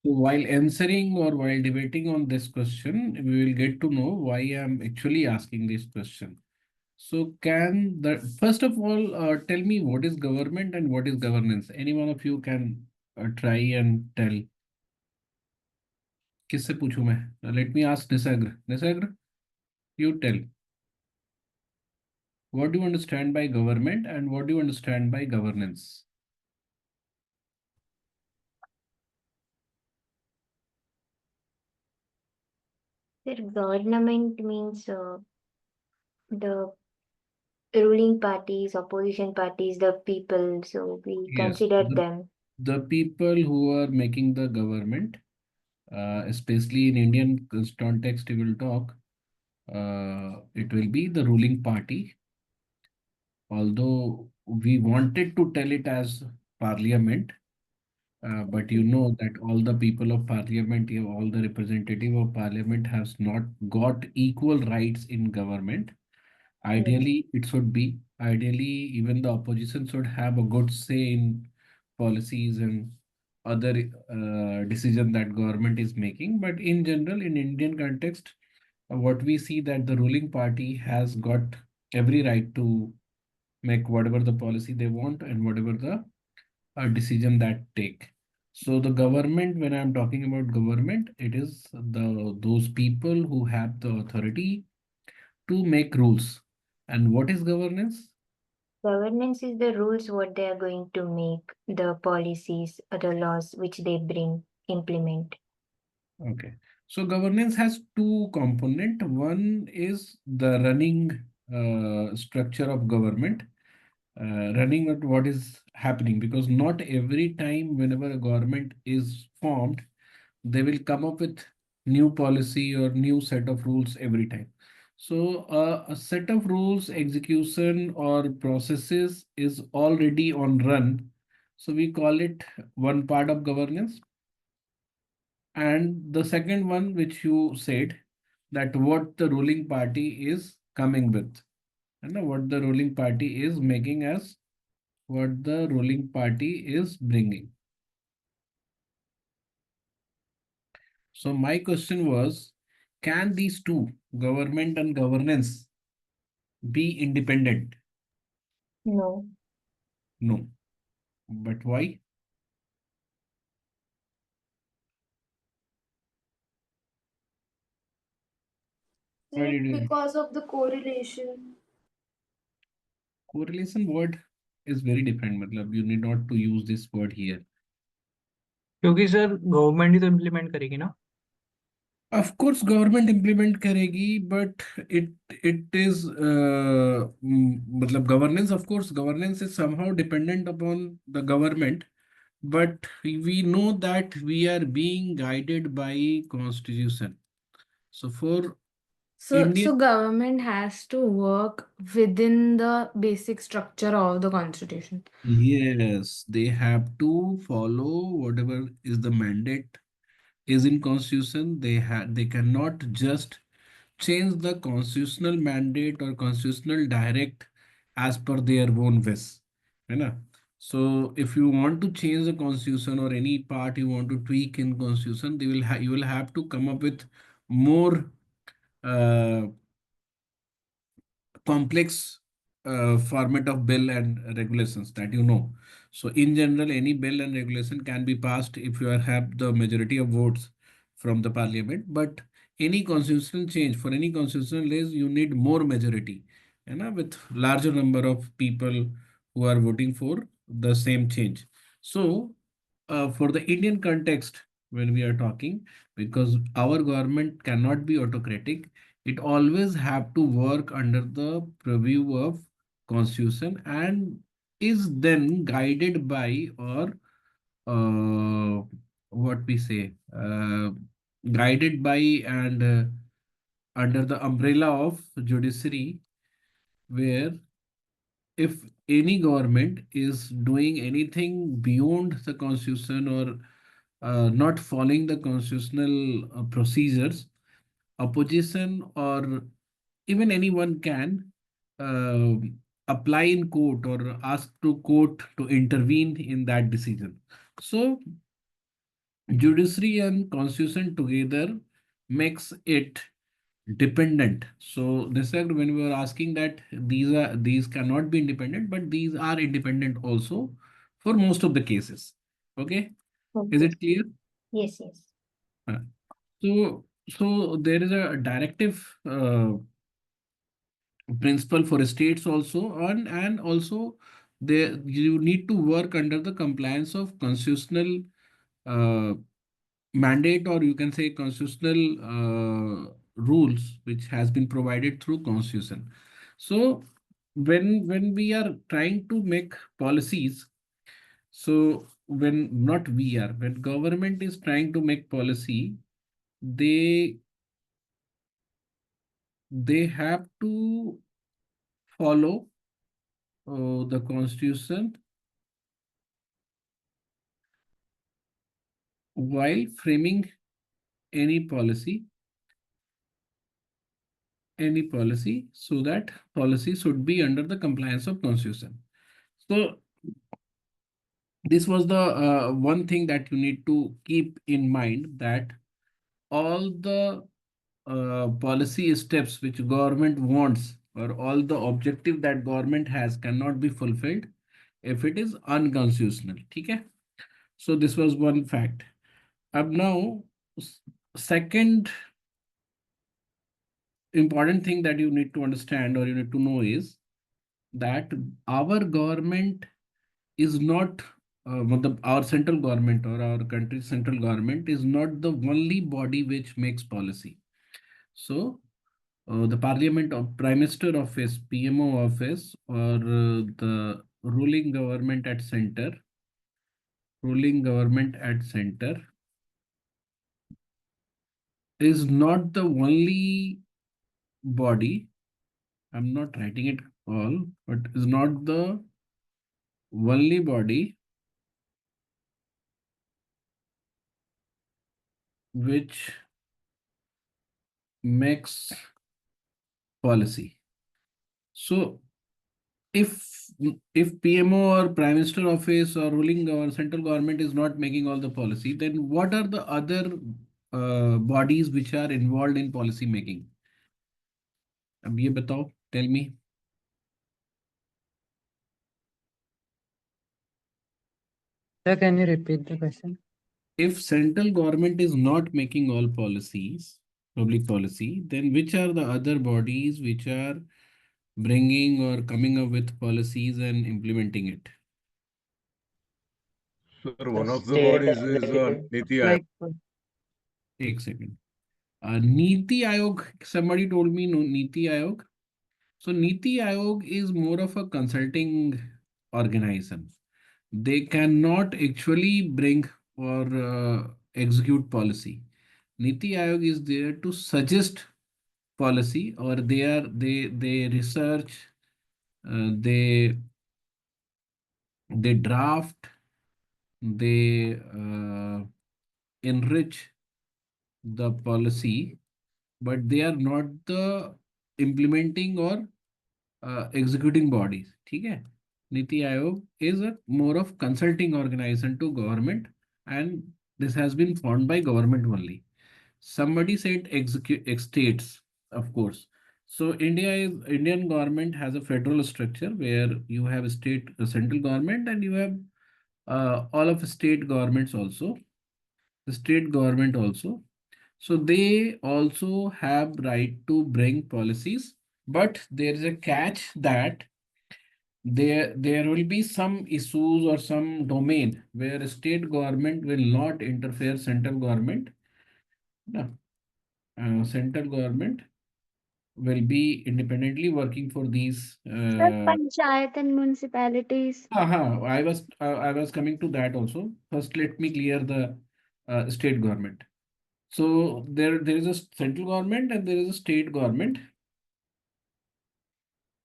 So while answering or while debating on this question, we will get to know why I'm actually asking this question. So can the first of all tell me what is government and what is governance? Any one of you can try and tell. किससे पूछूं मैं? Let me ask Nisagra. Nisagra, you tell. What do you understand by government and what do you understand by governance? The government means the ruling parties, opposition parties, the people. So we Yes, consider them. the people who are making the government, especially in Indian context, we will talk. It will be the ruling party, although we wanted to tell it as parliament, but you know that all the people of parliament, all the representative of parliament has not got equal rights in government. Yes. Ideally, it should be. Ideally, even the opposition should have a good say in policies and other decision that government is making. But in general, in Indian context, what we see that the ruling party has got every right to make whatever the policy they want and whatever the decision that take. So the government, when I'm talking about government, it is the those people who have the authority to make rules. And what is governance? Governance is the rules what they are going to make, the policies, the laws which they bring, implement. Okay. So governance has two component. One is the running structure of government, running at what is happening, because not every time whenever a government is formed, they will come up with new policy or new set of rules every time. So a set of rules, execution or processes is already on run. So we call it one part of governance. And the second one, which you said, that what the ruling party is coming with, and what the ruling party is making as what the ruling party is bringing. So my question was, can these two, government and governance, be independent? No. No. But why? Why Say did you? because of the correlation. Correlation word is very different. Matlab, you need not to use this word here. क्योंकि sir government ही तो implement करेगी ना. Of course, government implement करेगी, but it is मतलब governance. Of course, governance is somehow dependent upon the government, but we know that we are being guided by constitution. So for So Indian, government has to work within the basic structure of the constitution. yes, they have to follow whatever is the mandate is in constitution. They cannot just change the constitutional mandate or constitutional direct as per their own wish. है ना? So if you want to change the constitution or any part you want to tweak in constitution, you will have to come up with more uh, complex format of bill and regulations that you know. So in general, any bill and regulation can be passed if you have the majority of votes from the parliament. But any constitutional change for any constitutional laws, you need more majority, with larger number of people who are voting for the same change. So for the Indian context, when we are talking, because our government cannot be autocratic, it always have to work under the purview of constitution and is then guided by or what we say guided by and under the umbrella of judiciary, where if any government is doing anything beyond the constitution or not following the constitutional procedures, opposition or even anyone can uh, apply in court or ask to court to intervene in that decision. So judiciary and constitution together makes it dependent. So this is when we were asking that these cannot be independent, but these are independent also for most of the cases. Okay, is Okay. it clear? Yes, yes. Uh, so there is a directive principle for states also, and also there you need to work under the compliance of constitutional uh, mandate, or you can say constitutional rules which has been provided through constitution. So when we are trying to make policies, so when government is trying to make policy, they they have to follow the constitution while framing any policy so that policy should be under the compliance of constitution. So this was the one thing that you need to keep in mind, that all the policy steps which government wants, or all the objective that government has, cannot be fulfilled if it is unconstitutional. Okay, so this was one fact. Up now, s- second important thing that you need to understand or you need to know is that our government is not our central government or our country's central government is not the only body which makes policy. So the parliament or prime minister office, PMO office, or the ruling government at center is not the only body. I'm not writing it all, but is not the only body which makes policy. So if if PMO or Prime Minister office or ruling or central government is not making all the policy, then what are the other bodies which are involved in policy making? अब ये बताओ, tell me. Sir, can you repeat the question? If central government is not making all policies, public policy, then which are the other bodies which are bringing or coming up with policies and implementing it? Sir, The one of the state bodies is executive, Niti Aayog. like Take a second. Niti Aayog, somebody told me no, Niti Aayog. So Niti Aayog is more of a consulting organization. They cannot actually bring or execute policy. Niti Aayog is there to suggest policy, or they research, they draft, they enrich the policy, but they are not the implementing or executing bodies. ठीक है? Niti Aayog is a more of consulting organization to government, and this has been formed by government only. Somebody said execute states, of course. So Indian government has a federal structure where you have a state, a central government, and you have all of state governments also, the state government also. So they also have right to bring policies, but there is a catch that there will be some issues or some domain where state government will not interfere central government. No. Central government will be independently working for these. Sir, panchayat and municipalities. I was coming to that also. First, let me clear the state government. So there is a central government and there is a state government.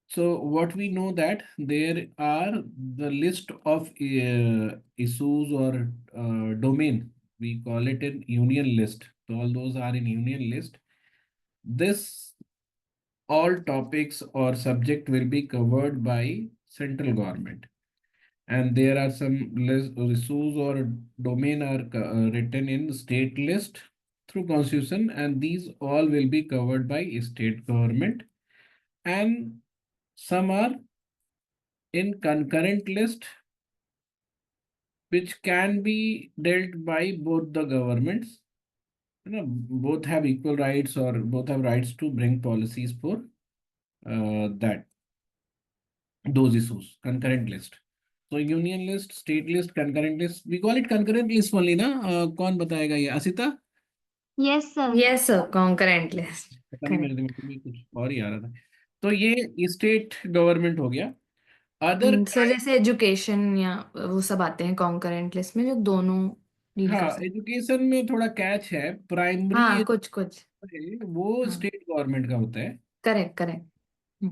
So what we know that there are the list of issues or domain. We call it an union list. So all those are in union list. This all topics or subject will be covered by central government. and there are some resource or domain are written in state list through constitution, and these all will be covered by state government, and some are in concurrent list which can be dealt by both the governments. Both have equal rights or both have rights to bring policies for that those issues. Concurrent list. So union list, state list, concurrent list. We call it concurrent list only, ना? कौन बताएगा ये? Asita? Yes, sir. Yes, sir. Concurrent list. पता नहीं, मेरे Correct. दिमाग में कुछ और ही आ रहा था. तो ये स्टेट गवर्नमेंट हो गया. अदर सर जैसे एजुकेशन या वो सब आते हैं कॉन्करेंट लिस्ट में जो दोनों डील कर हाँ, सकते एजुकेशन में थोड़ा कैच है. हैं। प्राइमरी हाँ कुछ वो हाँ स्टेट गवर्नमेंट का होता है, correct correct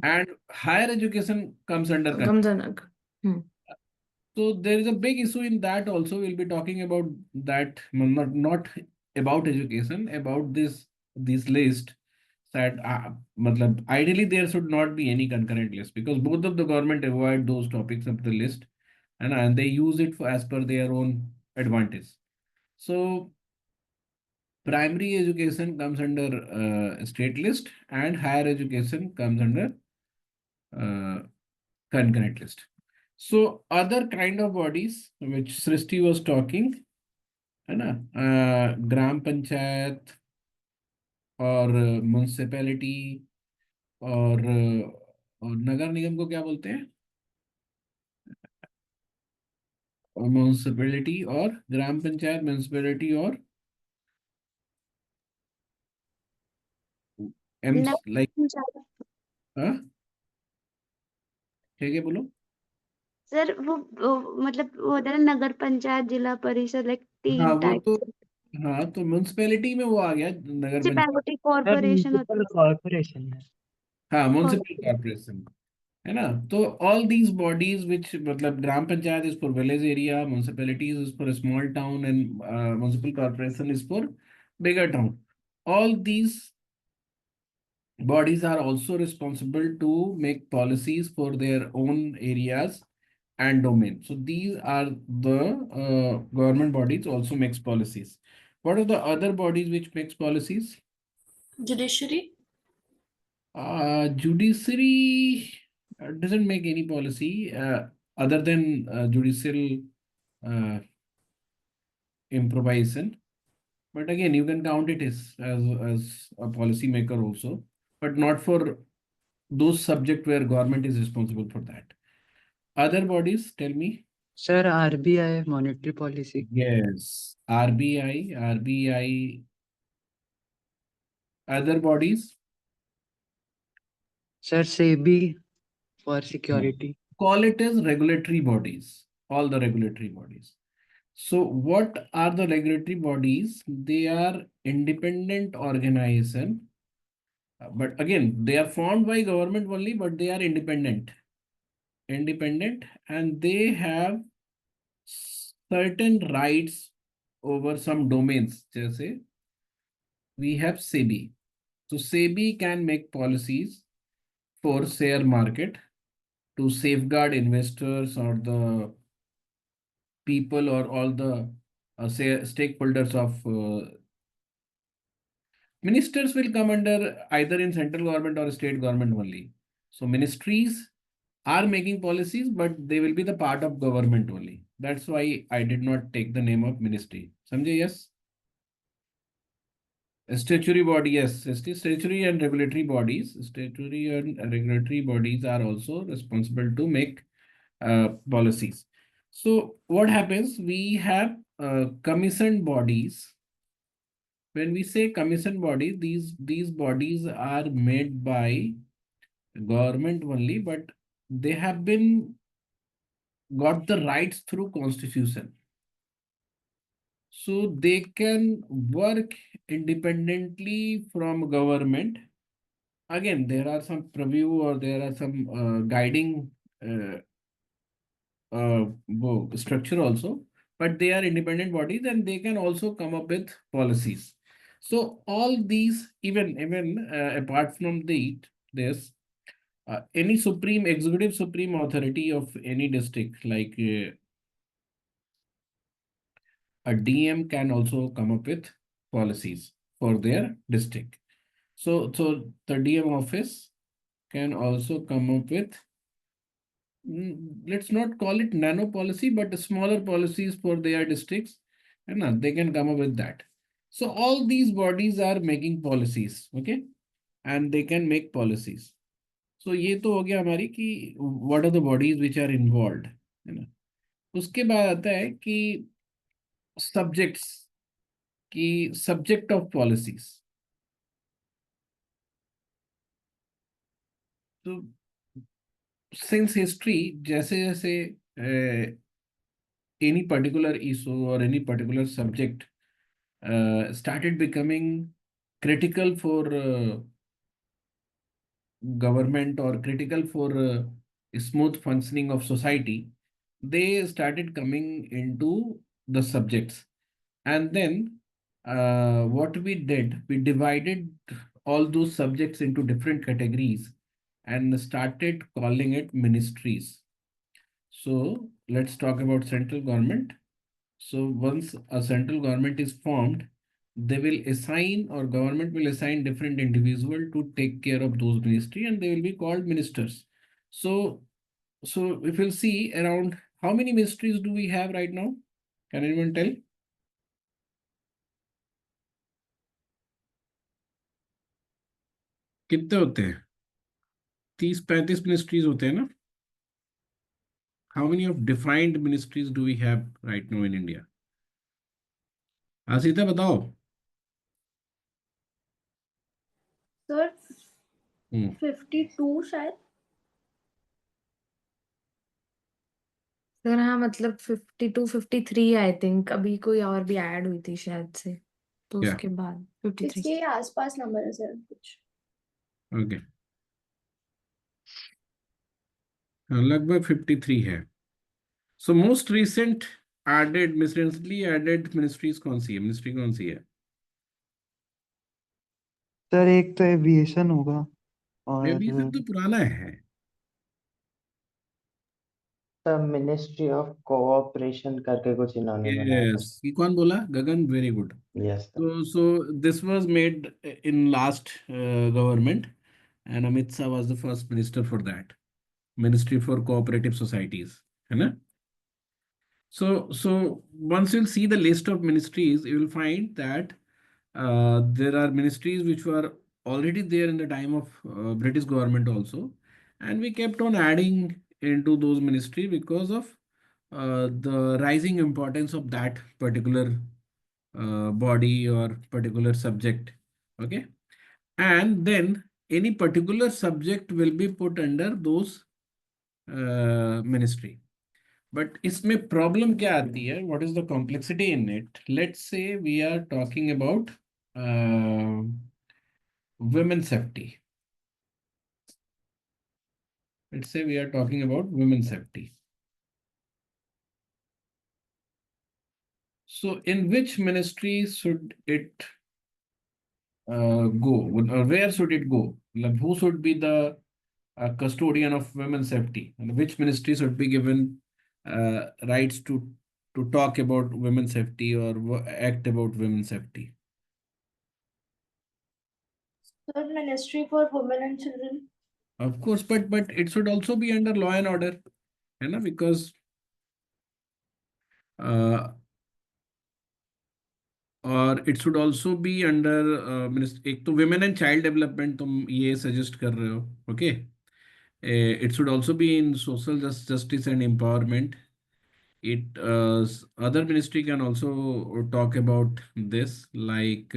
and higher education comes under come Janak So there is a big issue in that also. We'll be talking about that, not about education, about this list. That matlab, ideally there should not be any concurrent list because both of the government avoid those topics of the list, and they use it for as per their own advantage. So primary education comes under state list, and higher education comes under concurrent list. So other kind of bodies which Srishti was talking, है ना, ग्राम पंचायत और municipality और नगर निगम को क्या बोलते हैं? Municipality और ग्राम panchayat, municipality और एम्स लाइक हाँ, ठीक है बोलो. सर वो मतलब वो होता है ना, नगर पंचायत, जिला परिषद, लाइक हाँ 3 वो टाइप तो, हाँ तो म्युनिसिपैलिटी में वो आ गया नगर पंचायत. म्युनिसिपैलिटी सर कॉर्पोरेशन होता म्युनिसिपल कॉर्पोरेशन है. हाँ म्युनिसिपल है। कॉर्पोरेशन है ना. तो ऑल दीज बॉडीज विच मतलब gram panchayat is for village area, municipalities is for small town, and municipal corporation is for bigger town. All these bodies are also responsible to make policies for their own areas and domain. So these are the government bodies also makes policies. What are the other bodies which makes policies? Judiciary? Judiciary doesn't make any policy other than judicial uh, improvisation. But again, you can count it as a policy maker also, but not for those subject where government is responsible for that. Other bodies, tell me. Sir RBI monetary policy. Yes, RBI. Other bodies. Sir SEBI for security. Call it as regulatory bodies, all the regulatory bodies. So what are the regulatory bodies? They are independent organization, but again, they are formed by government only, but they are independent, and they have certain rights over some domains. Jैसे we have SEBI. So SEBI can make policies for share market to safeguard investors or the people or all the say stakeholders of ministers will come under either in central government or state government only. So ministries are making policies, but they will be the part of government only. That's why I did not take the name of ministry. Samjay, yes? A statutory body, yes. Statutory and regulatory bodies. Statutory and regulatory bodies are also responsible to make policies. So what happens? We have commissioned bodies. When we say commission bodies, these bodies are made by government only, but they have been got the rights through constitution. So they can work independently from government. Again, there are some preview or there are some guiding structure also, but they are independent bodies and they can also come up with policies. So all these, even apart from this, any executive supreme authority of any district, like a DM can also come up with policies for their district. So the DM office can also come up with, let's not call it nano policy, but smaller policies for their districts, and they can come up with that. So all these bodies are making policies, okay, and they can make policies. So ये तो हो गया हमारी कि what are the bodies which are involved, है ना. उसके बाद आता है कि subjects की subject of policies. तो since history, जैसे जैसे any particular issue or any particular subject started becoming critical for government or critical for smooth functioning of society, they started coming into the subjects. And then what we did, we divided all those subjects into different categories and started calling it ministries. So let's talk about central government. So once a central government is formed, they will assign, or government will assign, different individual to take care of those ministry, and they will be called ministers. So if you'll see around, how many ministries do we have right now? Can anyone tell? कितने होते हैं? 30-35 ministries होते हैं ना? How many of defined ministries do we have right now in India? आसिता बताओ. Sir हम्म 52 शायद. Sir हाँ मतलब 52-53 आई थिंक, अभी कोई और भी ऐड हुई थी शायद से, तो क्या? उसके बाद 53. इसके आसपास नंबर है सर कुछ. ओके, लगभग 53 है. So most recent added, recently added ministries कौन सी है? मिनिस्ट्री कौन सी है? सर एक तो एविएशन होगा और एविएशन तो पुराना है. द मिनिस्ट्री ऑफ कोऑपरेशन करके कुछ इन्होंने बनाया था. यस, ये कौन बोला? Gagan, very good. Yes sir. So this was made in last government, and Amit Shah was the first minister for that, Ministry for Cooperative Societies, है ना? So once you'll see the list of ministries, you will find that there are ministries which were already there in the time of British government also, and we kept on adding into those ministries because of the rising importance of that particular body or particular subject. Okay, and then any particular subject will be put under those ministry. But इसमें problem क्या आती है? What is the complexity in it? Let's say we are talking about women's safety. Let's say we are talking about women's safety. So in which ministry should it go? Or where should it go? Like, who should be the custodian of women's safety? And which ministry should be given rights to talk about women's safety or act about women's safety? Sir ministry for women and children. Of course, but it should also be under law and order, है ना? Because और it should also be under एक तो women and child development तुम ये suggest कर रहे हो, okay? It should also be in social justice and empowerment. It other ministry can also talk about this, like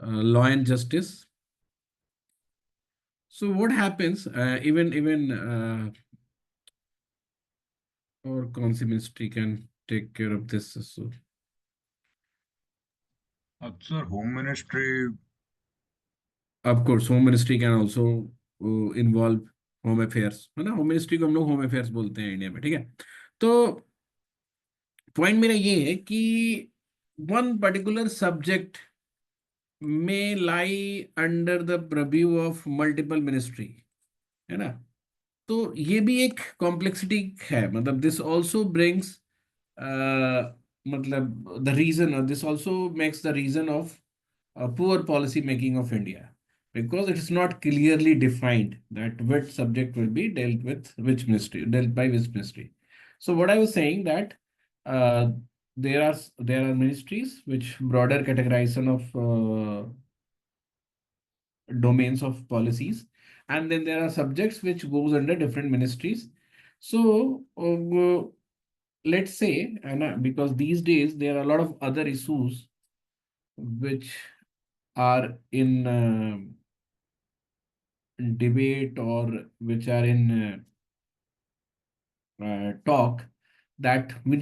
law and justice. So what happens even or कौन सी ministry can take care of this? So Sir, Home Ministry. of course, Home Ministry can also involve Home Affairs, है ना? Home Ministry को हम लोग Home Affairs बोलते हैं India में, ठीक है? तो पॉइंट मेरा ये है कि one particular subject may lie under the purview of multiple ministry, है ना? तो ये भी एक कॉम्प्लेक्सिटी है, मतलब दिस ऑल्सो ब्रिंग्स मतलब द रीजन, और this also makes the reason of poor policy making of India, because it is not clearly defined that which subject will be dealt with which ministry, dealt by which ministry. So what I was saying that uh, there are ministries which broader categorization of domains of policies, and then there are subjects which goes under different ministries. So let's say, and because these days there are a lot of other issues which are in debate, or which are in talk, that we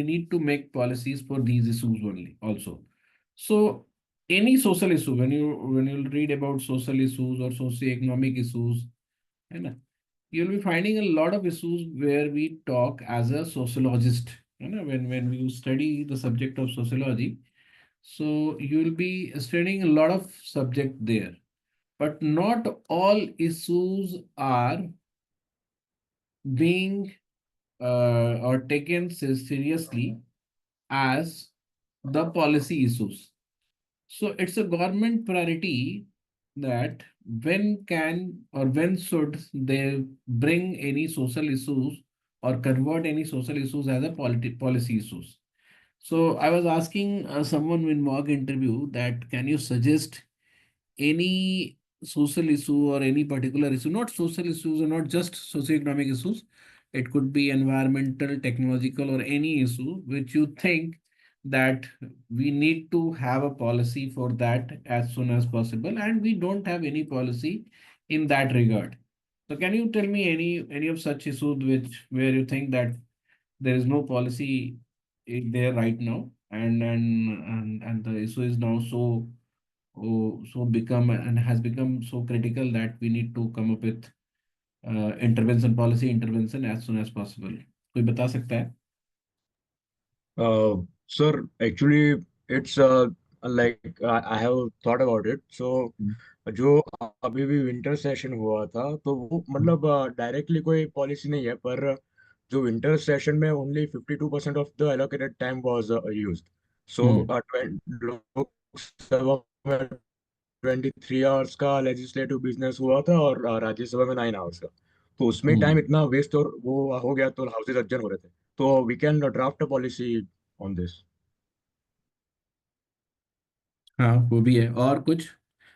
need to make policies for these issues only also. So any social issue, when you read about social issues or socio-economic issues, है ना, you'll be finding a lot of issues where we talk as a sociologist, you know, when you study the subject of sociology. So you'll be studying a lot of subject there, but not all issues are being or taken seriously as the policy issues. So it's a government priority that when can or when should they bring any social issues or convert any social issues as a policy issues. So I was asking someone in mock interview that can you suggest any social issue or any particular issue, not social issues or not just socioeconomic issues, it could be environmental, technological, or any issue which you think that we need to have a policy for that as soon as possible, and we don't have any policy in that regard. So can you tell me any of such issues which where you think that there is no policy there right now, and the issue is now so become and has become so critical that we need to come up with intervention, policy intervention as soon as possible. कोई बता सकता है? Sir, actually, it's like I have thought about it. So, जो अभी भी winter session हुआ था, तो वो मतलब डायरेक्टली कोई पॉलिसी नहीं है, पर जो विंटर सेशन में only 52% of the allocated time was used. So Lok Sabha में 23 आवर्स का लेजिस्लेटिव बिजनेस हुआ था, और राज्यसभा में 9 आवर्स का. तो उसमें टाइम इतना वेस्ट और वो हो गया, तो हाउसेज अडजन हो रहे थे. तो we can draft a policy on this. हाँ, वो भी है और कुछ.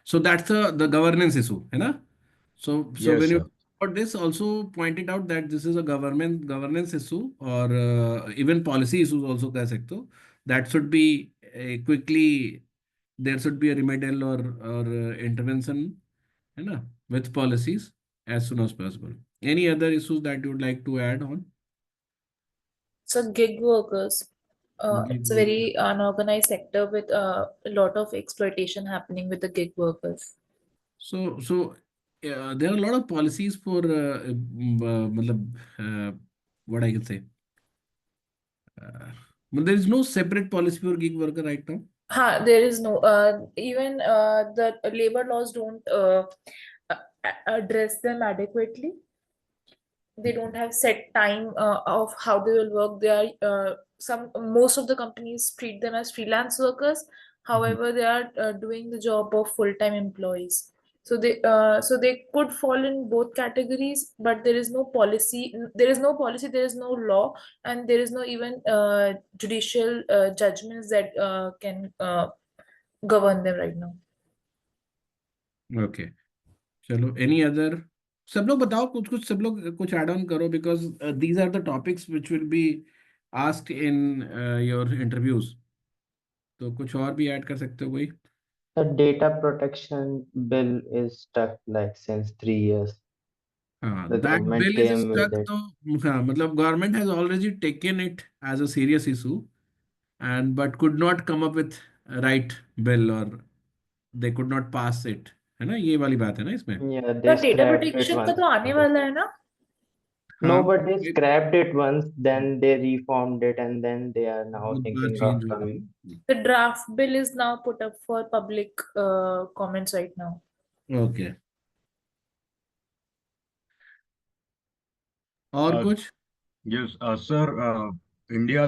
So that's the governance issue, है ना? So when Yes, you sir. talk about this, also pointed out that this is a governance issue, or even policy issues also कह सकते हो. That should be quickly, there should be a remedial or intervention, है ना, with policies as soon as possible. Any other issues that you would like to add on? So gig workers. Gig It's a very unorganized sector with a lot of exploitation happening with the gig workers. So there are a lot of policies for मतलब, what I can say. But there is no separate policy for gig worker right now. There is no even the labor laws don't address them adequately. They don't have set time of how they will work. They are most of the companies treat them as freelance workers. However, they are doing the job of full-time employees. So they could fall in both categories, but there is no policy. There is no policy. There is no law, and there is no even judicial judgments that can govern them right now. Okay. चलो, any other? सब लोग बताओ कुछ सब लोग कुछ add on करो, because these are the topics which will be asked in your interviews. तो कुछ और भी ऐड कर सकते हो कोई? The data protection bill is stuck like since 3 years. हाँ, The that government bill is came with stuck. it. तो हाँ, मतलब government has already taken it as a serious issue, and but could not come up with a right bill, or they could not pass it, है ना? ये वाली बात है ना इसमें? Yeah, तो they data scrapped it protection का once. तो आने वाला है ना? No, हाँ but they scrapped it once, then they reformed it, and then they are now बहुत बार thinking of चेंज हुआ coming. The draft bill is now put up for public comments right now. Okay और Uh, कुछ yes, sir. India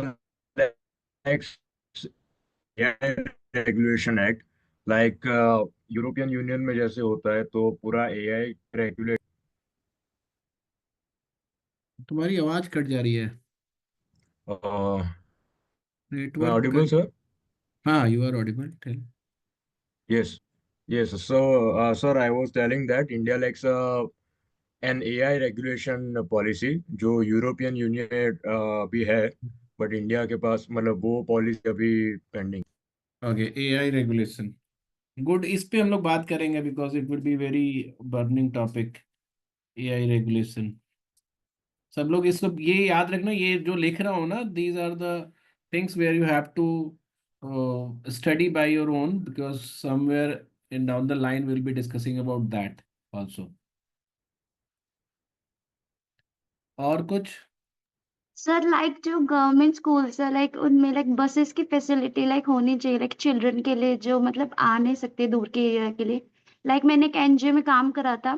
likes AI Regulation Act. Like European union में जैसे होता है तो पूरा AI रेगुलेट। तुम्हारी आवाज कट जा रही है मैं नेटवर्क का ऑडिबल सर? हाँ you are audible tell Yes, yes. So, sir, I was telling that India likes an AI regulation policy जो यूरोपियन यूनियन में भी है, बट इंडिया के पास मतलब वो पॉलिसी अभी pending. Okay AI regulation good इस पे हम लोग बात करेंगे because it will be very burning topic AI regulation सब लोग इसको ये याद रखना ये जो लिख रहा हूँ ना these are the things where you have to study by your own because somewhere in down the line will be discussing about that also और कुछ सर लाइक जो गवर्नमेंट स्कूल्स है लाइक उनमें लाइक बसेस की facility like होनी चाहिए like children के लिए जो मतलब आ नहीं सकते दूर के एरिया के लिए। लाइक मैंने एक एनजीओ में काम करा था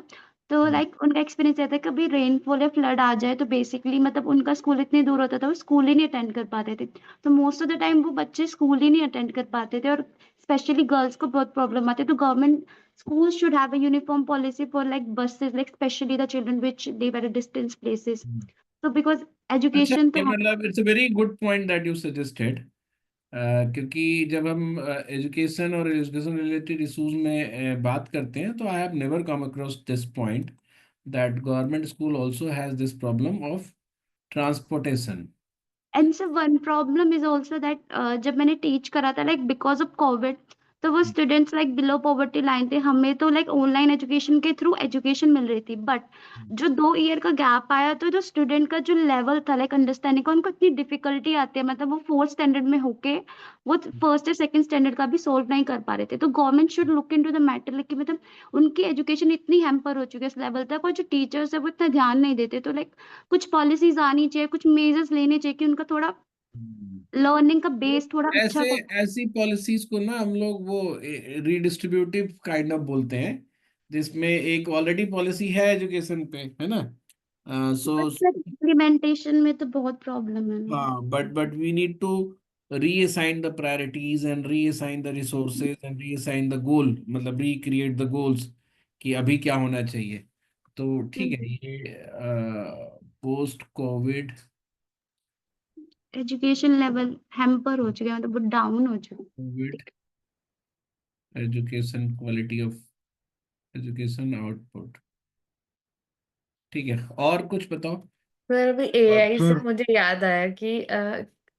तो लाइक उनका एक्सपीरियंस रहता है कभी रेनफॉल या फ्लड आ जाए तो बेसिकली मतलब उनका स्कूल इतनी दूर होता था वो स्कूल ही नहीं अटेंड कर पाते थे। तो मोस्ट ऑफ द टाइम वो बच्चे स्कूल ही नहीं अटेंड कर पाते थे और स्पेशली गर्ल्स को बहुत प्रॉब्लम आती है। तो government schools should have a uniform policy for like buses like especially the children which live at a distance places, so because अच्छा education ये तो मतलब it's a very good point that you suggested क्योंकि जब हम education और education related issues में बात करते हैं तो I have never come across this point that government school also has this problem of transportation and sir one problem is also that जब मैंने टीच करा था लाइक बिकॉज ऑफ कोविड तो वो students like below poverty line थे। हमें तो like online education के थ्रू एजुकेशन मिल रही थी बट जो 2 ईयर का गैप आया तो जो स्टूडेंट का जो लेवल था लाइक अंडरस्टैंडिंग का उनको इतनी डिफिकल्टी आती है मतलब वो 4th स्टैंडर्ड में होके वो फर्स्ट या सेकंड स्टैंडर्ड का भी सोल्व नहीं कर पा रहे थे। तो government should look into the matter like कि मतलब उनकी एजुकेशन इतनी हैम्पर हो चुकी है इस लेवल तक और जो टीचर्स है वो इतना ध्यान नहीं देते। तो लाइक कुछ पॉलिसीज आनी चाहिए कुछ मेजर्स लेने चाहिए कि उनका थोड़ा लर्निंग का तो बेस थोड़ा अच्छा ऐसे हो। ऐसी पॉलिसीज को ना हम लोग वो रीडिस्ट्रीब्यूटिव काइंड ऑफ बोलते हैं जिसमें एक ऑलरेडी पॉलिसी है एजुकेशन पे है ना सो इम्प्लीमेंटेशन में तो बहुत प्रॉब्लम है ना। हाँ but we need to reassign the priorities and reassign the resources and reassign the goal मतलब recreate the goals कि अभी क्या होना चाहिए तो ठीक है ये post Covid education level hamper हो चुका है मतलब बहुत डाउन हो चुका है। Covid education quality of education output ठीक है और कुछ बताओ सर अभी एआई से सर मुझे याद आया कि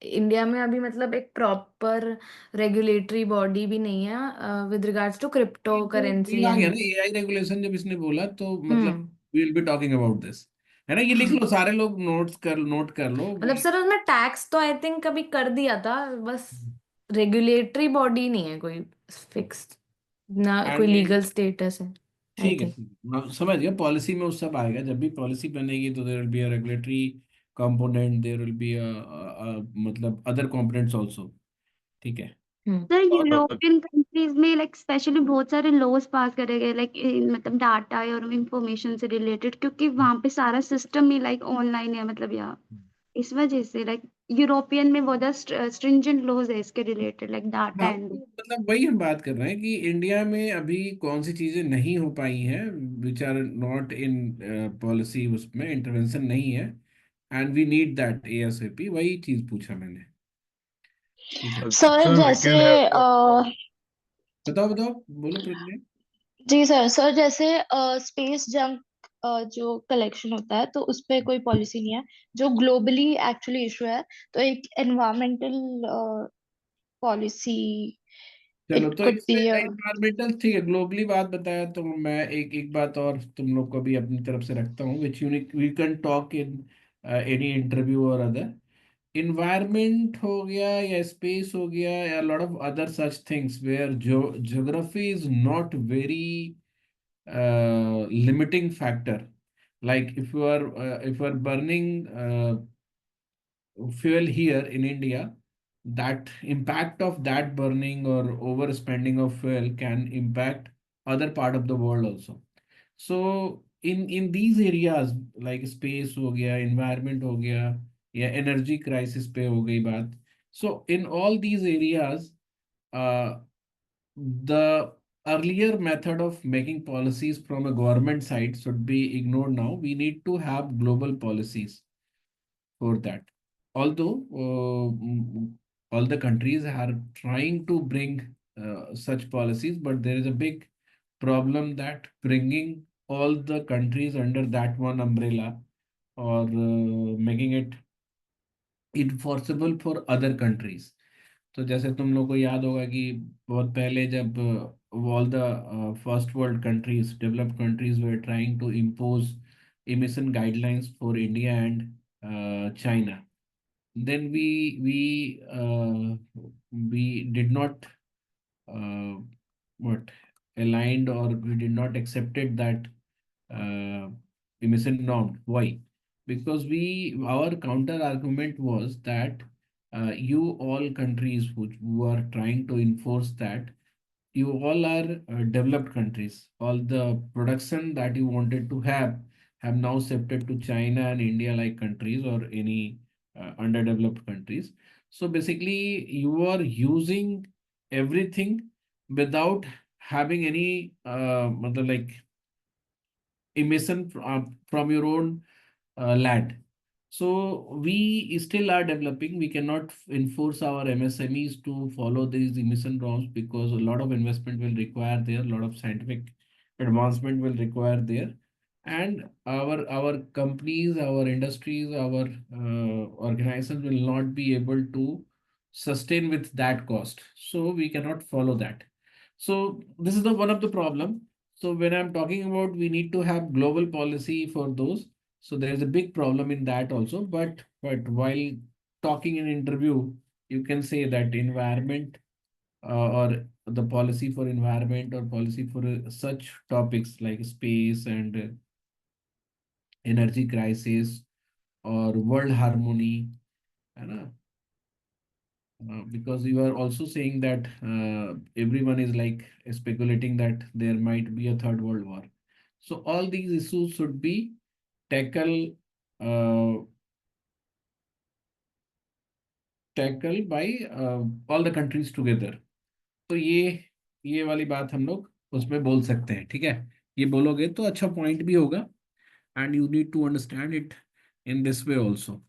इंडिया में अभी मतलब एक प्रॉपर रेगुलेटरी बॉडी भी नहीं है विद रिगार्ड्स टू क्रिप्टो तो करेंसी ये आ गया एंड ना एआई रेगुलेशन जब इसने बोला तो मतलब hmm we will be talking about this है ना ये लिख लो सारे लोग नोट कर लो मतलब सर उसमें टैक्स तो आई थिंक कभी कर दिया था बस रेगुलेटरी बॉडी नहीं है कोई फिक्स्ड ना कोई एंड लीगल स्टेटस है आई ठीक है थिंक। मैं समझ गया पॉलिसी में उस सब आएगा जब भी पॉलिसी बनेगी तो there will be a regulatory component there will be मतलब अदर कंपोनेंट्स आल्सो ठीक है सर और यूरोपियन कंट्रीज में लाइक स्पेशली बहुत सारे लॉज पास करे गए लाइक मतलब डाटा और इंफॉर्मेशन से रिलेटेड क्योंकि वहां पे सारा सिस्टम ही लाइक ऑनलाइन है मतलब या इस वजह से लाइक यूरोपियन में बहुत स्ट्रिंजेंट लॉज है इसके रिलेटेड लाइक डाटा हाँ एंड। तो मतलब वही हम बात कर रहे हैं कि इंडिया में अभी कौन सी चीजें नहीं हो पाई हैं which are not in policy उसमें इंटरवेंशन नहीं है and we need that ASAP वही चीज पूछा मैंने ठीक है सर सर वी जैसे कैन हैव बताओ बताओ बोलो प्रज्ञा जी सर सर जैसे स्पेस जंक जो कलेक्शन होता है तो उस पे कोई पॉलिसी नहीं है जो ग्लोबली एक्चुअली इशू है। तो एक एनवायरमेंटल पॉलिसी चलो इट तो कुड इसमें बी अ। एनवायरमेंटल ठीक है ग्लोबली बात बताया तो मैं एक एक बात और तुम लोग को भी अपनी तरफ से रखता हूँ which unique we can talk in any interview और अदर इन्वायरमेंट हो गया या स्पेस हो गया या lot of other such things where geography is not very limiting factor Like if you are burning fuel here in India, that impact of that burning or overspending of fuel can impact other part of the world also. So in these areas like space हो गया, environment हो गया, या energy crisis पे हो गई बात. So in all these areas, uh, the earlier method of making policies from a government side should be ignored now. We need to have global policies for that. Although all the countries are trying to bring such policies, but there is a big problem that bringing all the countries under that one umbrella or making it enforceable for other countries. तो जैसे तुम लोग को याद होगा कि बहुत पहले जब all the first world countries developed countries were trying to impose emission guidelines for India and China. Then we did not uh, what aligned, or we did not accepted that uh, emission norm. Why? Because our counter argument was that you all countries who are trying to enforce that, you all are developed countries. All the production that you wanted to have now shifted to China and India like countries, or any underdeveloped countries. So basically, you are using everything without having any like emission from your own land. So we still are developing. We cannot enforce our MSMEs to follow these emission norms because a lot of investment will require there, a lot of scientific advancement will require there, and our companies, our industries, our organizations will not be able to sustain with that cost. So we cannot follow that. So this is the one of the problem. So when I'm talking about we need to have global policy for those, so there is a big problem in that also. But while talking in interview, you can say that environment or the policy for environment or policy for such topics like space and energy crisis or world harmony, है ना? Because you are also saying that everyone is like speculating that there might be a third world war. So all these issues should be tackled uh, tackled by all the countries together. तो ये वाली बात हम लोग उसमें बोल सकते हैं, ठीक है? ये बोलोगे तो अच्छा पॉइंट भी होगा, and you need to understand it in this way also.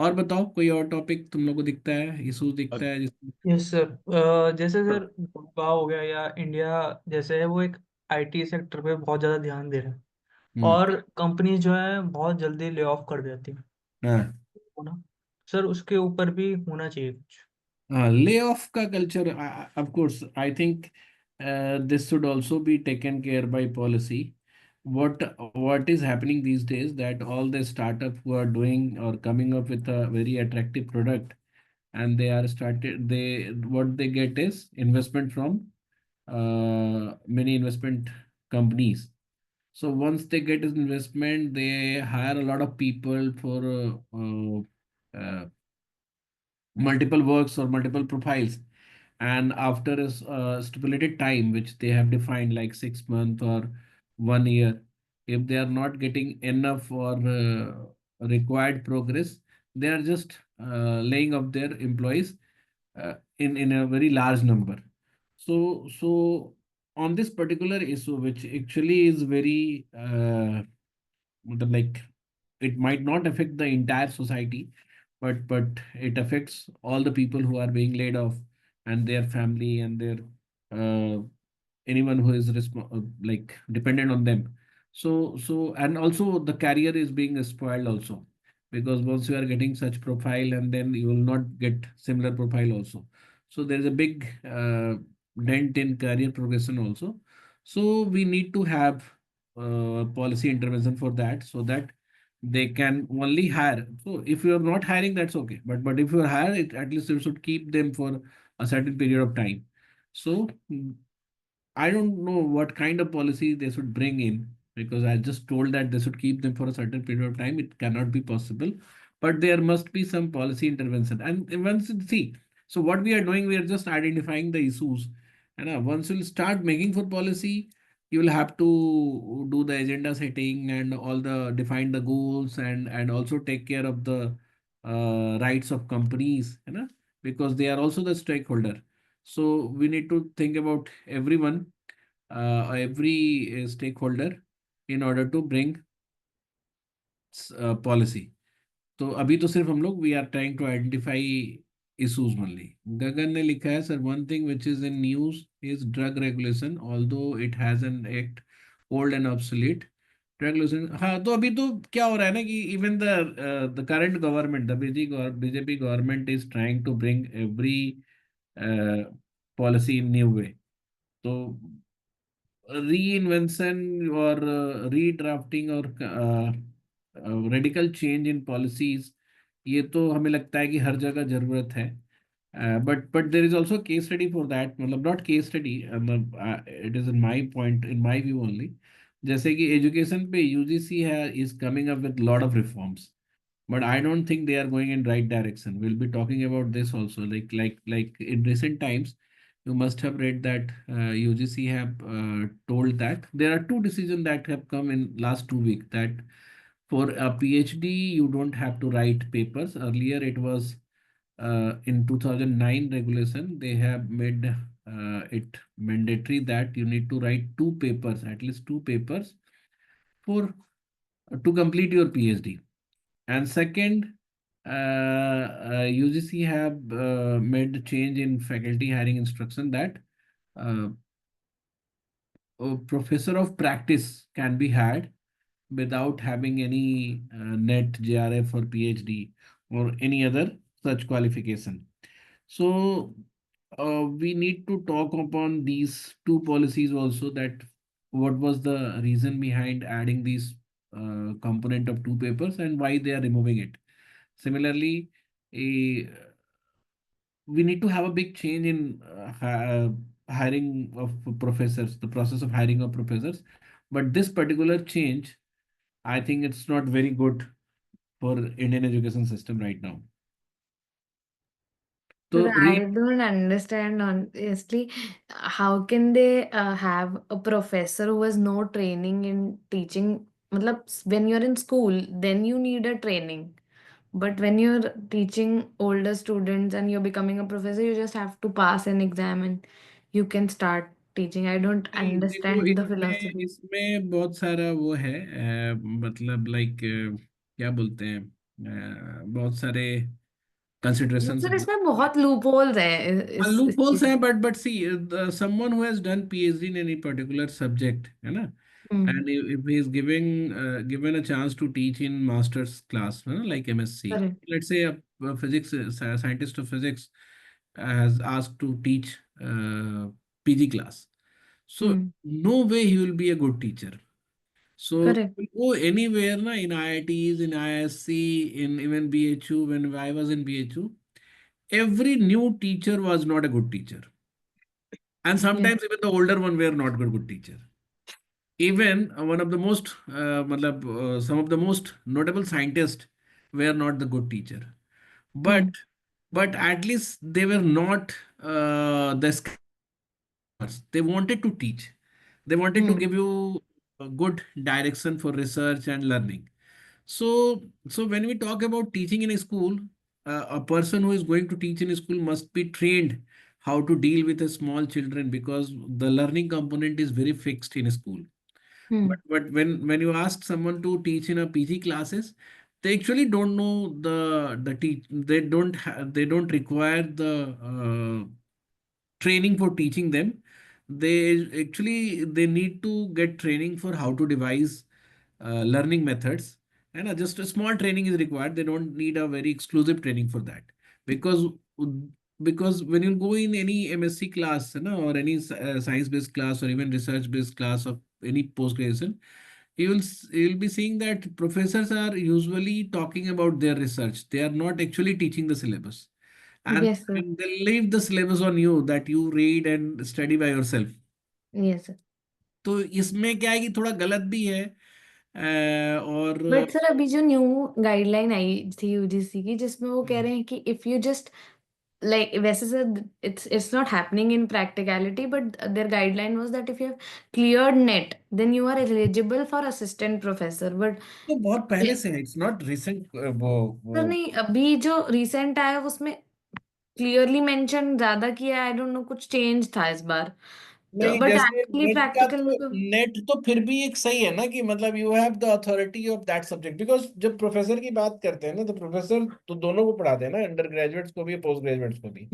और बताओ, कोई और टॉपिक तुम लोग को दिखता है, इशू दिखता है जिसमें? यस सर, जैसे सर गुड़गांव हो गया या इंडिया जैसे है वो एक आईटी सेक्टर पे बहुत ज़्यादा ध्यान दे रहे हैं और कंपनी जो है बहुत जल्दी ले ऑफ कर देती है हाँ. है ना सर, उसके ऊपर भी होना चाहिए कुछ. Layoff ka culture, of course, I think this should also be taken care by policy. What is happening these days that all the startup who are doing or coming up with a very attractive product, and they are started, they what they get is investment from many investment companies. So once they get an investment, they hire a lot of people for multiple works or multiple profiles, and after a stipulated time which they have defined like 6 months or 1 year, if they are not getting enough or required progress, they are just laying off their employees in a very large number. So on this particular issue, which actually is very like, it might not affect the entire society, but it affects all the people who are being laid off and their family and their uh, anyone who is like dependent on them. So and also the career is being spoiled also, because once you are getting such profile and then you will not get similar profile also. So there is a big dent in career progression also. So we need to have policy intervention for that, so that they can only hire. So if you are not hiring, that's okay. But if you are hiring, at least you should keep them for a certain period of time. So I don't know what kind of policy they should bring in, because I just told that they should keep them for a certain period of time. It cannot be possible, but there must be some policy intervention. And once you see, so what we are doing, we are just identifying the issues. And once you start making for policy, you will have to do the agenda setting and all the define the goals and also take care of the rights of companies, because they are also the stakeholder. So we need to think about everyone, every stakeholder in order to bring policy. तो अभी तो सिर्फ हम लोग we are trying to identify issues only. Gagan ने लिखा है sir, one thing which is in news is drug regulation although it has an act old and obsolete. Regulation, हाँ, तो अभी तो क्या हो रहा है ना कि even the current government, the BJP government is trying to bring every policy in new way. तो reinvention or redrafting or radical change in policies, ये तो हमें लगता है कि हर जगह जरूरत है. But there is also case study for that. मतलब not case study, it is in my point, in my view only. जैसे कि एजुकेशन पे यूजीसी है is coming up with lot of reforms, but I don't think they are going in right direction. We'll be talking about this also. Like in recent times, you must have read that UGC have told that there are two decisions that have come in last 2 weeks, that for a PhD you don't have to write papers. Earlier it was in 2009 regulation they have made it mandatory that you need to write two papers, at least two papers, for to complete your PhD. And second, UGC have made a change in faculty hiring instruction that uh, a professor of practice can be hired without having any NET, JRF or PhD or any other such qualification. So we need to talk upon these two policies also, that what was the reason behind adding these component of two papers and why they are removing it. Similarly, a, we need to have a big change in hiring of professors, the process of hiring of professors. But this particular change, I think it's not very good for Indian education system right now. But So I don't understand, honestly, how can they have a professor who has no training in teaching? Matlab, when you're in school, then you need a training. But when you're teaching older students and you're becoming a professor, you just have to pass an exam and you can start teaching. I don't नहीं, देखो understand the इसमें philosophy. इसमें बहुत सारा वो है, मतलब like क्या बोलते हैं, बहुत सारे considerations सर हैं. इसमें बहुत लूप होल्स है इस Loopholes चीज हैं, but see, someone who has done PhD in any particular subject, है ना, में. and if he is given a chance to teach in master's class, है ना, like MSc, correct. let's say a physics scientist of physics has asked to teach PG class, so no way he will be a good teacher. So correct. we go anywhere, na, in IITs, in ISC, in even BHU. When I was in BHU, every new teacher was not a good teacher. And sometimes even the older one were not good teacher. Even one of the most, some of the most notable scientists were not the good teacher. But but at least they were not the scholars. They wanted to teach. They wanted to give you a good direction for research and learning. So when we talk about teaching in a school, a person who is going to teach in a school must be trained how to deal with a small children, because the learning component is very fixed in a school. But when you ask someone to teach in a PG classes, they actually don't know the teach. They don't require the training for teaching them. They need to get training for how to devise learning methods, and just a small training is required. They don't need a very exclusive training for that, because because when you go in any MSc class, or any science based class or even research based class of any post graduation, you'll be seeing that professors are usually talking about their research. They are not actually teaching the syllabus, and Yes, sir. they leave the syllabus on you, that you read and study by yourself. Yes, sir. तो इसमें क्या है कि थोड़ा गलत भी है। और बट सर अभी जो न्यू गाइडलाइन आई थी यूजीसी की, जिसमें वो कह रहे हैं कि इफ यू जस्ट like वैसे sir it's not happening in practicality, but their guideline was that if you have cleared net then you are eligible for assistant professor, but तो बहुत पहले से है, इट्स नॉट रिसेंट। वो sir नहीं, अभी जो रिसेंट आया उसमें क्लियरली मेंशन ज्यादा किया, आई डोंट नो कुछ चेंज था इस बार, तो नहीं, बट जैसे एक्चुअली नेट का प्रैक्टिकल में तो तो नेट तो फिर भी एक सही है ना, कि मतलब you have the authority of that subject, because जब प्रोफेसर की बात करते हैं ना, तो प्रोफेसर तो दोनों को पढ़ाते हैं ना, अंडर ग्रेजुएट्स को भी, पोस्ट ग्रेजुएट्स को भी।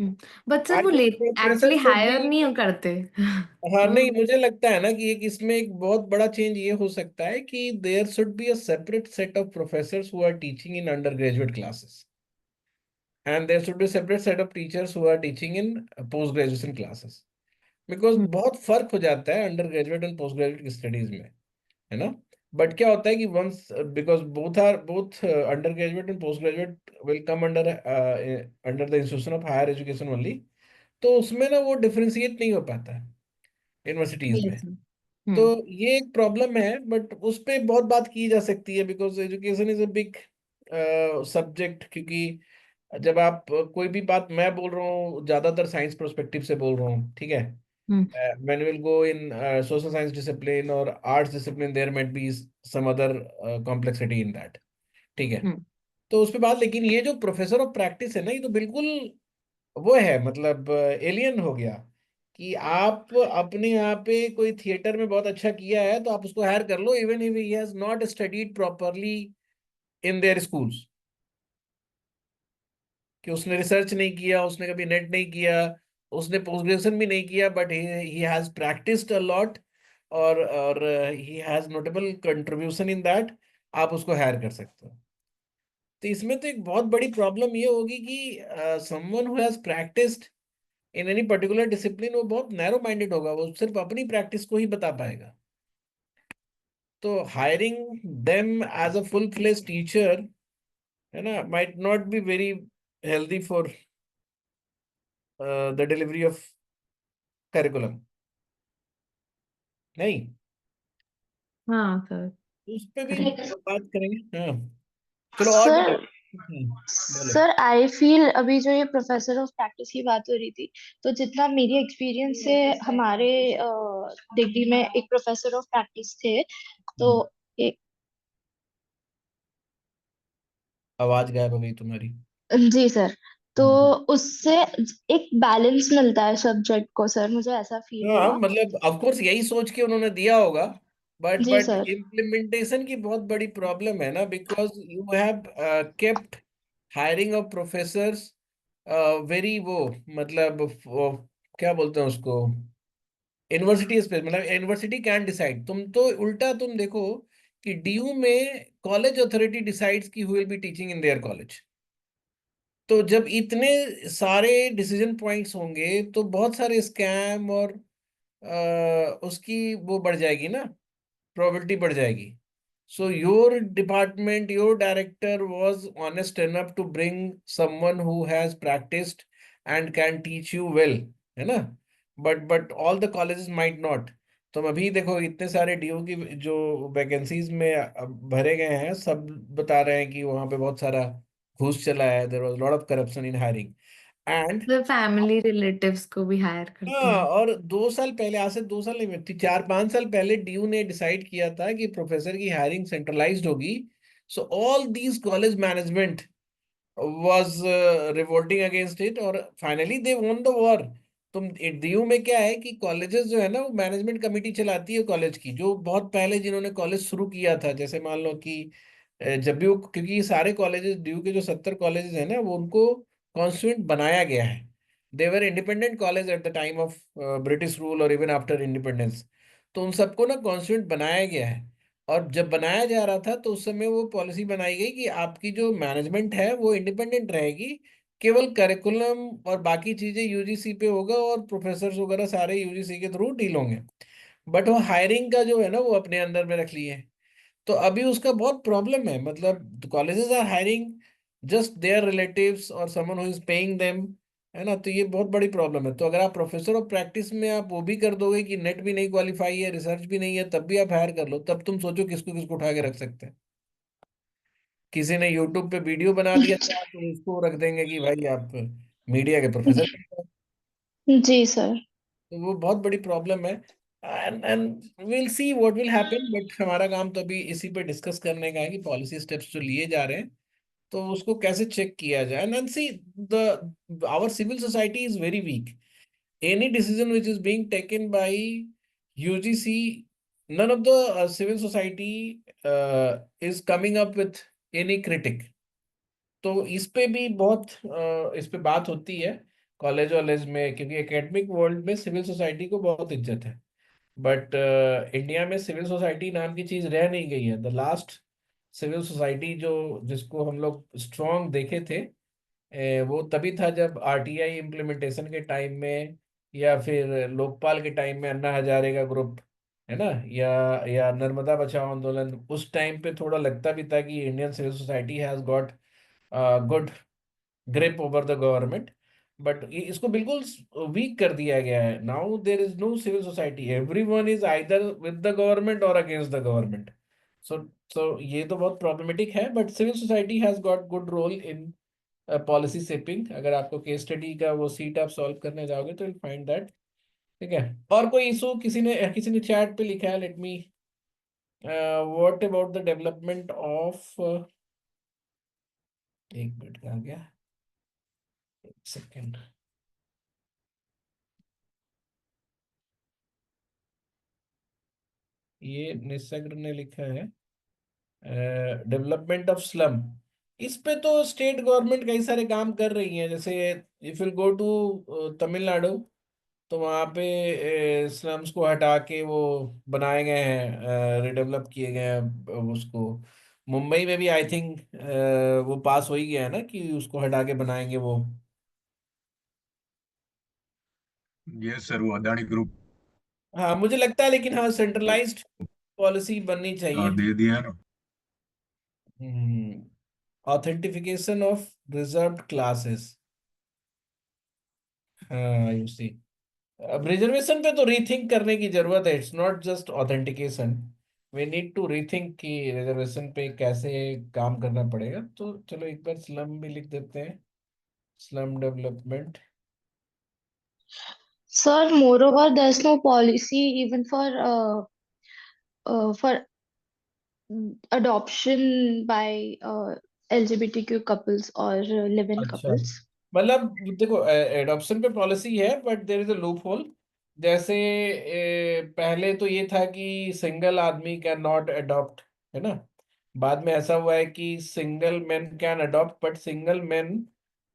बट सर आई वो ले think professor actually should hire be. नहीं करते। हाँ, वो नहीं, मुझे लगता है ना कि एक इसमें एक बहुत बड़ा चेंज ये हो सकता है कि there should be a separate set of professors who are teaching in undergraduate classes, and there should be separate set of teachers who are teaching in postgraduation classes, because बहुत फर्क हो जाता है undergraduate and postgraduate की studies में, है ना। But क्या होता है कि once, because both undergraduate and postgraduate will come under under the institution of higher education only, तो उसमें ना वो डिफ्रेंशिएट नहीं हो पाता है यूनिवर्सिटीज में। यस। तो ये एक प्रॉब्लम है, बट उस पे बहुत बात की जा सकती है, because education is a big subject. क्योंकि जब आप कोई भी बात मैं बोल रहा हूँ, ज्यादातर साइंस पर्सपेक्टिव से बोल रहा हूँ, ठीक है। When we'll go in social science discipline or arts discipline, there might be some other complexity in that, ठीक है। तो उस पे बात, लेकिन ये जो प्रोफेसर ऑफ प्रैक्टिस है ना, ये तो बिल्कुल वो है, मतलब एलियन हो गया, कि आप अपने यहाँ पे कोई थिएटर में बहुत अच्छा किया है तो आप उसको हायर कर लो, even if he has not studied properly in their schools, कि उसने रिसर्च नहीं किया, उसने कभी नेट नहीं किया, उसने पोस्ट ग्रेजुएशन भी नहीं किया, but he has practised a lot, और he has notable contribution in that, आप उसको हायर कर सकते हो। तो इसमें तो एक बहुत बड़ी प्रॉब्लम ये होगी कि someone who has practised in any particular discipline, वो बहुत नैरो माइंडेड होगा, वो सिर्फ अपनी प्रैक्टिस को ही बता पाएगा। तो hiring them as a full fledge teacher, है ना, might not be very healthy for the delivery of curriculum, नहीं। हाँ सर। उस पे भी बात करेंगे, हाँ। चलो और सर बताओ। बोलो। सर आई फील अभी जो ये प्रोफेसर ऑफ प्रैक्टिस की बात हो रही थी, तो जितना मेरी एक्सपीरियंस से हमारे डिग्री में एक प्रोफेसर ऑफ प्रैक्टिस थे, तो एक आवाज गायब हो गई तुम्हारी। जी सर, तो हम्म। उससे एक बैलेंस मिलता है सब्जेक्ट को सर, मुझे ऐसा फील हाँ, हुआ। मतलब ऑफ कोर्स यही सोच के उन्होंने दिया होगा, बट जी बट सर। इम्प्लीमेंटेशन की बहुत बड़ी प्रॉब्लम है ना, because you have kept hiring of professors very वो, मतलब क्या बोलते हैं उसको, यूनिवर्सिटी स्पेस, मतलब यूनिवर्सिटी कैन डिसाइड। तुम तो उल्टा तुम देखो कि डीयू में कॉलेज अथॉरिटी डिसाइड्स की who will be teaching in their college. तो जब इतने सारे डिसीजन पॉइंट्स होंगे तो बहुत सारे स्कैम और उसकी वो बढ़ जाएगी ना, प्रोबेबिलिटी बढ़ जाएगी। So your department, your director was honest enough to bring someone who has practised and can teach you well, है ना। But all the colleges might not. तुम अभी देखो, इतने सारे डीओ की जो वैकेंसीज में भरे गए हैं, सब बता रहे हैं कि वहां पे बहुत सारा घूस चला है, there was lot of corruption in hiring. And sir family relatives को भी हायर करते हाँ, हैं। और 2 साल पहले, आज से 2 साल नहीं, 4-5 साल पहले डीयू ने डिसाइड किया था कि प्रोफेसर की हायरिंग सेंट्रलाइज्ड होगी। So all these college management was revolting against it, और finally they won the war. तुम डीयू में क्या है कि कॉलेजेस जो है ना, वो मैनेजमेंट कमेटी चलाती है कॉलेज की, जो बहुत पहले जिन्होंने कॉलेज शुरू किया था, जैसे मान लो कि जब भी क्योंकि ये सारे कॉलेजेस डीयू के जो 70 कॉलेजेस हैं ना, वो उनको कॉन्स्टिट्यूएंट बनाया गया है। They were independent college at the time of British rule और इवन आफ्टर इंडिपेंडेंस। तो उन सबको ना कॉन्स्टिट्यूएंट बनाया गया है। और जब बनाया जा रहा था तो उस समय वो पॉलिसी बनाई गई कि आपकी जो मैनेजमेंट है वो इंडिपेंडेंट रहेगी, केवल करिकुलम और बाकी चीजें यूजीसी पे होगा, और प्रोफेसर वगैरह सारे यूजीसी के थ्रू डील होंगे। बट वो हायरिंग का जो है ना, वो अपने अंदर में रख लिए। तो अभी उसका बहुत प्रॉब्लम है, मतलब colleges are hiring just their relatives और someone who is paying them, है ना। तो ये बहुत बड़ी प्रॉब्लम है। तो अगर आप प्रोफेसर ऑफ प्रैक्टिस में आप वो भी कर दोगे कि नेट भी नहीं क्वालिफाई है, रिसर्च भी नहीं है, तब भी आप हायर कर लो, तब तुम सोचो किसको किसको उठा के रख सकते हैं। किसी ने यूट्यूब पे वीडियो बना दिया था तो उसको रख देंगे कि भाई आप मीडिया के प्रोफेसर। जी सर। तो वो बहुत बड़ी प्रॉब्लम है। And will see what will happen, but हमारा काम तो अभी इसी पे डिस्कस करने का है कि पॉलिसी स्टेप्स जो लिए जा रहे हैं तो उसको कैसे चेक किया जाए। And see the our civil society is very weak. Any decision which is being taken by UGC, none of the civil society is coming up with any critic. तो इस पे भी बहुत इस पे बात होती है कॉलेज वॉलेज में, क्योंकि एकेडमिक वर्ल्ड में सिविल सोसाइटी को बहुत इज्जत है। बट इंडिया में सिविल सोसाइटी नाम की चीज रह नहीं गई है। द लास्ट सिविल सोसाइटी जो जिसको हम लोग स्ट्रॉन्ग देखे थे, वो तभी था जब आरटीआई इम्प्लीमेंटेशन के टाइम में, या फिर लोकपाल के टाइम में अन्ना हजारे का ग्रुप, है ना, या नर्मदा बचाओ आंदोलन, उस टाइम पे थोड़ा लगता भी था कि Indian civil society has got good grip over the government. But इसको बिल्कुल वीक कर दिया गया है। Now there is no civil society, everyone is either with the government और against the government. So so ये तो बहुत प्रॉब्लमेटिक है। But civil society has got good role in policy shaping. अगर आपको केस स्टडी का वो सीट आप सॉल्व करने जाओगे तो विल फाइंड दैट। ठीक है। और कोई इशू किसी ने चैट पे लिखा है, let me what about the development of, एक मिनट का आ गया, एक सेकेंड। ये निसग्र ने लिखा है डेवलपमेंट ऑफ स्लम। इस पे तो स्टेट गवर्नमेंट कई सारे काम कर रही है। जैसे if you go to Tamil Nadu, तो वहाँ पे स्लम्स को हटा के वो बनाए गए हैं, रिडेवलप किए गए हैं उसको। मुंबई में भी आई थिंक वो पास हो ही गया है ना कि उसको हटा के बनाएंगे वो। यस सर, वो अदानी ग्रुप हाँ मुझे लगता है, लेकिन हाँ सेंट्रलाइज्ड पॉलिसी बननी चाहिए। दे दिया है ना। Authentification of reserved classes. हाँ यू सी, अब रिजर्वेशन पे तो रीथिंक करने की जरूरत है। It's not just authentication, we need to rethink कि रिजर्वेशन पे कैसे काम करना पड़ेगा। तो चलो एक बार स्लम भी लिख देते हैं, slum development. Sir, moreover, there's no policy even for adoption by LGBTQ couples or live-in अच्छा, couples. मतलब देखो एडॉप्शन पे पॉलिसी है but there is a loophole. जैसे पहले तो ये था कि सिंगल आदमी कैन नॉट अडॉप्ट, है ना। बाद में ऐसा हुआ है कि single man can adopt but single man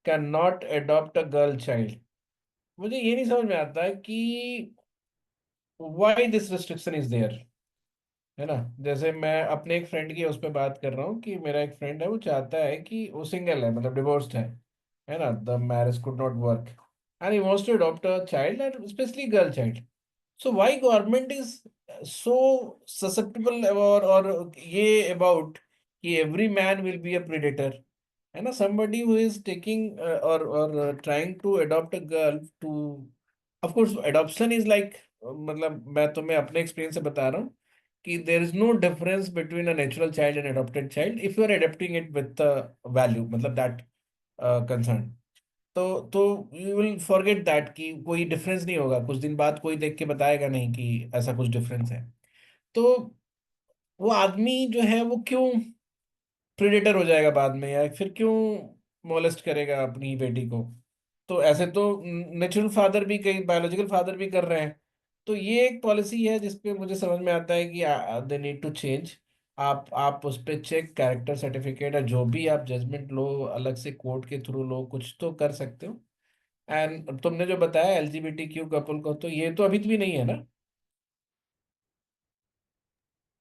can not adopt a girl child. मुझे ये नहीं समझ में आता है कि why this restriction is there, है ना। जैसे मैं अपने एक फ्रेंड की उस पर बात कर रहा हूँ कि मेरा एक फ्रेंड है, वो चाहता है कि वो सिंगल है, मतलब डिवोर्स्ड है ना, the marriage could not work and he wants to adopt a child and specially girl child. So why government is so susceptible और ये अबाउट कि every man will be a predator, है ना। somebody who is taking or trying to adopt a girl to, of course adoption is like, मतलब मैं तुम्हें अपने experience से बता रहा हूँ कि there is no difference between a natural child and adopted child if you are adopting it with the value, मतलब that concern। तो यू विल फॉरगेट दैट कि कोई डिफरेंस नहीं होगा। कुछ दिन बाद कोई देख के बताएगा नहीं कि ऐसा कुछ डिफरेंस है। तो वो आदमी जो है वो क्यों प्रेडेटर हो जाएगा बाद में, या फिर क्यों मोलेस्ट करेगा अपनी बेटी को। तो ऐसे तो नेचुरल फादर भी, कई बायोलॉजिकल फादर भी कर रहे हैं। तो ये एक पॉलिसी है जिसपे मुझे समझ में आता है कि दे नीड टू चेंज। आप उस पर चेक, कैरेक्टर सर्टिफिकेट या जो भी आप जजमेंट लो, अलग से कोर्ट के थ्रू लो, कुछ तो कर सकते हो। एंड तुमने जो बताया एलजीबीटी क्यू कपल को, तो ये तो अभी भी नहीं है ना।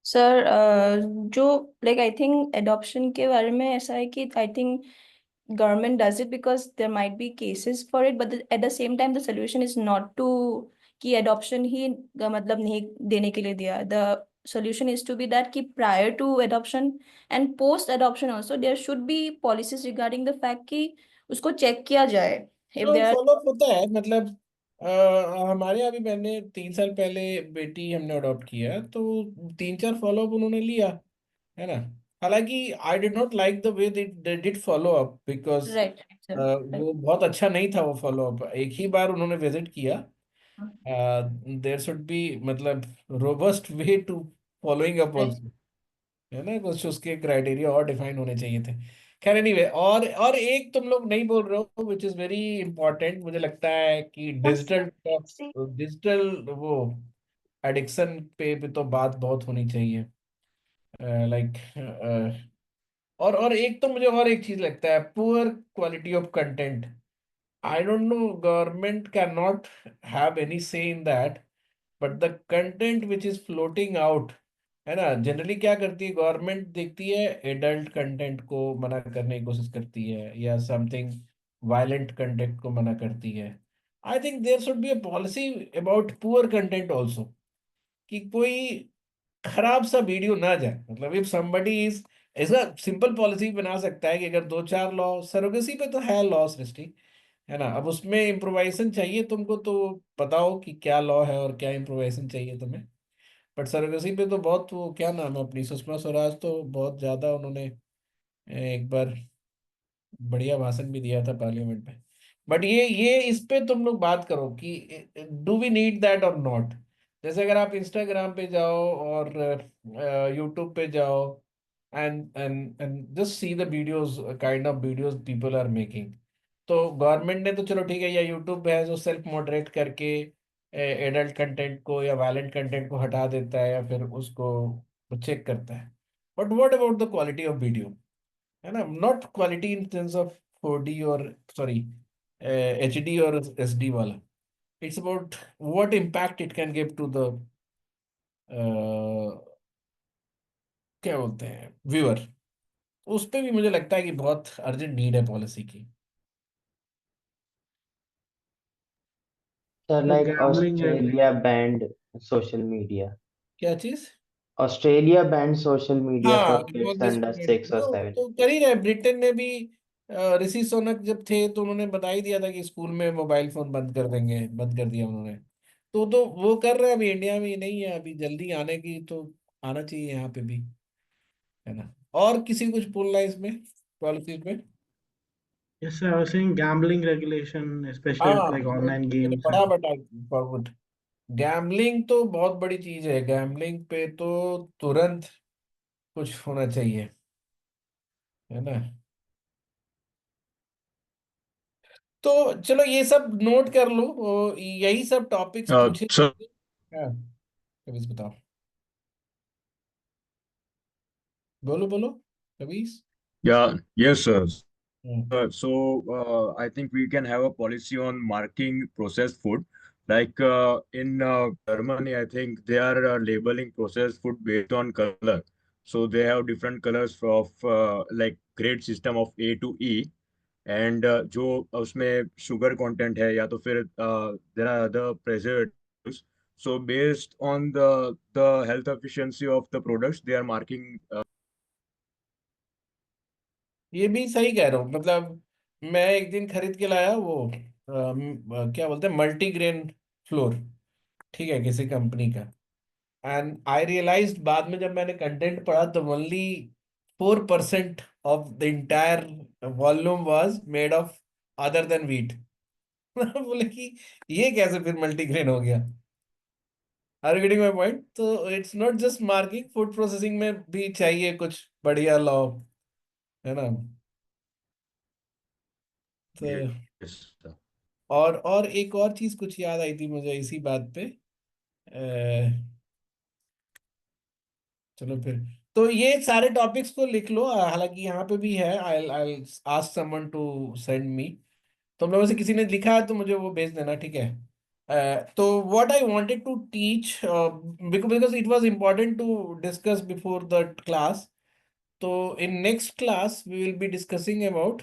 सर जो लाइक आई थिंक एडॉप्शन के बारे में ऐसा है कि I think government does it because there might be cases for it, but at the same time the solution is not to कि adoption ही मतलब नहीं देने के लिए दिया। The solution is to be that कि prior to adoption and post adoption also there should be policies regarding the fact कि उसको check किया जाए if तो they are फॉलो अप होता है, मतलब हमारे यहाँ भी मैंने 3 साल पहले बेटी हमने अडॉप्ट किया, तो 3-4 फॉलो अप उन्होंने लिया, है ना। हालांकि I did not like the way they did follow up, because right, sir, right. वो बहुत अच्छा नहीं था वो फॉलो अप। एक ही बार उन्होंने विजिट किया। देयर शुड बी मतलब robust way to following up Right. Also, है ना, कुछ उसके क्राइटेरिया और डिफाइन होने चाहिए थे। खैर एनीवे, और एक तुम लोग नहीं बोल रहे हो विच इज वेरी इंपॉर्टेंट, मुझे लगता है कि डिजिटल डिजिटल वो एडिक्शन पे भी तो बात बहुत होनी चाहिए। लाइक और एक तो मुझे और एक चीज लगता है, poor quality of content. I don't know, government can not have any say in that, but the content which is floating out, है ना, जनरली क्या करती है गवर्नमेंट, देखती है एडल्ट कंटेंट को मना करने की कोशिश करती है, या समथिंग वायलेंट कंटेंट को मना करती है। I think there should be a policy about poor content also, कि कोई खराब सा वीडियो ना जाए। मतलब इफ समबडी इज, ऐसा सिंपल पॉलिसी बना सकता है कि अगर 2-4 लॉ, सरोगेसी पे तो है लॉ सृष्टि, है ना, अब उसमें इम्प्रोवाइजेशन चाहिए तुमको तो बताओ कि क्या लॉ है और क्या इम्प्रोवाइजेशन चाहिए तुम्हें। बट सरोगेसी पे तो बहुत, वो क्या नाम है अपनी सुषमा स्वराज, तो बहुत ज्यादा उन्होंने एक बार बढ़िया भाषण भी दिया था पार्लियामेंट में। बट ये इस पे तुम लोग बात करो कि डू वी नीड दैट और नॉट। जैसे अगर आप इंस्टाग्राम पे जाओ और यूट्यूब पे जाओ, and just see the videos, kind of videos people are making, तो गवर्नमेंट ने तो चलो ठीक है, या यूट्यूब है जो सेल्फ मॉडरेट करके एडल्ट कंटेंट को या वायलेंट कंटेंट को हटा देता है, या फिर उसको चेक करता है। But what about the quality of video, है ना, not quality in sense of 4D और सॉरी HD और SD वाला, it's about what impact it can give to the क्या बोलते हैं व्यूअर। उस पे भी मुझे लगता है कि बहुत अर्जेंट नीड है पॉलिसी की। Sir So like gambling and Australia band social media क्या चीज? Australia band social media for हाँ, किड्स बहुत अंडर स्टूडेंट 6 और 7। तो कर ही रहे। ब्रिटेन ने भी ऋषि सोनक जब थे तो उन्होंने बता ही दिया था कि स्कूल में मोबाइल फोन बंद कर देंगे, बंद कर दिया उन्होंने। तो वो कर रहे हैं। अभी इंडिया में नहीं है, अभी जल्दी आने की, तो आना चाहिए यहाँ पे भी, है ना। और किसी कुछ बोलना है इसमें पॉलिसीज में? yes, sir, I was saying gambling regulation, especially with हाँ, like वो online मैंने games पढ़ा, and बट फॉरवर्ड, गैम्बलिंग तो बहुत बड़ी चीज है। गैम्बलिंग पे तो तुरंत कुछ होना चाहिए, है ना। तो चलो ये सब नोट कर लो, यही सब टॉपिक्स पूछे। सर हाँ, कविस बताओ, बोलो बोलो कविस। yeah, yes sir. Hmm, I think we can have a policy on marking processed food. Like in Germany, I think they are labeling processed food based on color. So they have different colors of like grade system of A to E. And जो उसमें sugar content है या तो फिर there are other preservatives. So based on the health efficiency of the products, they are marking. ये भी सही कह रहा हूँ। मतलब मैं एक दिन खरीद के लाया वो क्या बोलते हैं, मल्टीग्रेन फ्लोर, ठीक है, किसी कंपनी का। एंड आई रियलाइज बाद में जब मैंने कंटेंट पढ़ा तो only 4% of the entire volume was made of other than wheat. बोले कि ये कैसे फिर मल्टीग्रेन हो गया। Are getting my point? तो it's not just marking, food processing में भी चाहिए कुछ बढ़िया लॉ, है ना। तो Yes. और एक और चीज कुछ याद आई थी मुझे इसी बात पे। चलो फिर, तो ये सारे टॉपिक्स को लिख लो। हालांकि यहाँ पे भी है, I I ask someone to send me. तुम लोगों से किसी ने लिखा है तो मुझे वो भेज देना, ठीक है। तो what I wanted to teach, because it was important to discuss before the class. तो in next class we will be discussing about